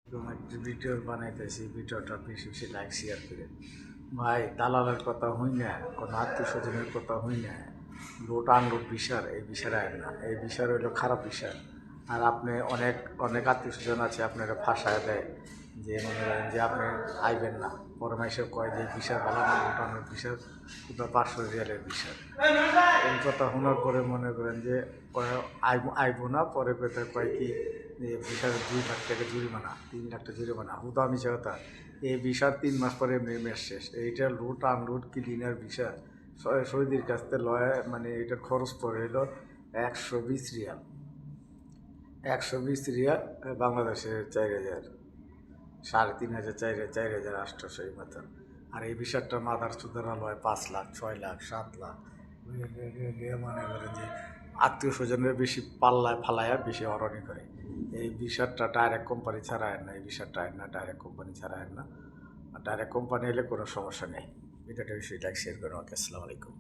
এবং একটি ভিডিও বানাইতেছি, ভিডিওটা বেশি বেশি লাইক শেয়ার করে। ভাই দালালের কথা হই না, কোনো আত্মীয় স্বজনের কথা হই না, লোট আনলোড বিচার এই বিচার আয় না, এই বিচার হইলো খারাপ বিচার। আর আপনি অনেক অনেক আত্মীয় স্বজন আছে আপনারা ফাঁসায় দেয় যে মনে করেন যে আপনি আইবেন না, পরে মাসে কয় যে বিচার ভালো না, লোট আনলোড বিচার কিংবা 500 রিয়ালের বিচার। এই কথা শোনার পরে মনে করেন যে আইব না, পরে কথা কয় কি যে ভিসার 2 লাখ টাকা জরিমানা, 3 লাখ টাকা জরিমানা, হুদা মিশা কথা। এই ভিসার 3 মাস পরে মেয়াদ শেষ। এইটা লুট আনলুট ক্লিনার ভিসা সৌদির কাছ থেকে লয়, মানে এটার খরচ পড়ে হলো 120 রিয়াল। 120 রিয়াল বাংলাদেশের 4,000, 3,500, 4,800 এই মতন। আর এই বিষয়টা মাদার সুদারা লয় 5 লাখ, 6 লাখ, 7 লাখ। মনে করেন যে আত্মীয় স্বজনের বেশি পাল্লায় ফালায় বেশি অরণি করে। এই বিষয়টা ডাইরেক্ট কোম্পানি ছাড়া হয় না, এই বিষয়টা হয় না, ডাইরেক্ট কোম্পানি ছাড়া হয় না। ডাইরেক্ট কোম্পানি এলে কোনো সমস্যা নেই। ভিডিওটা বেশি লাইক শেয়ার করুন। ওকে, আসসালামু আলাইকুম।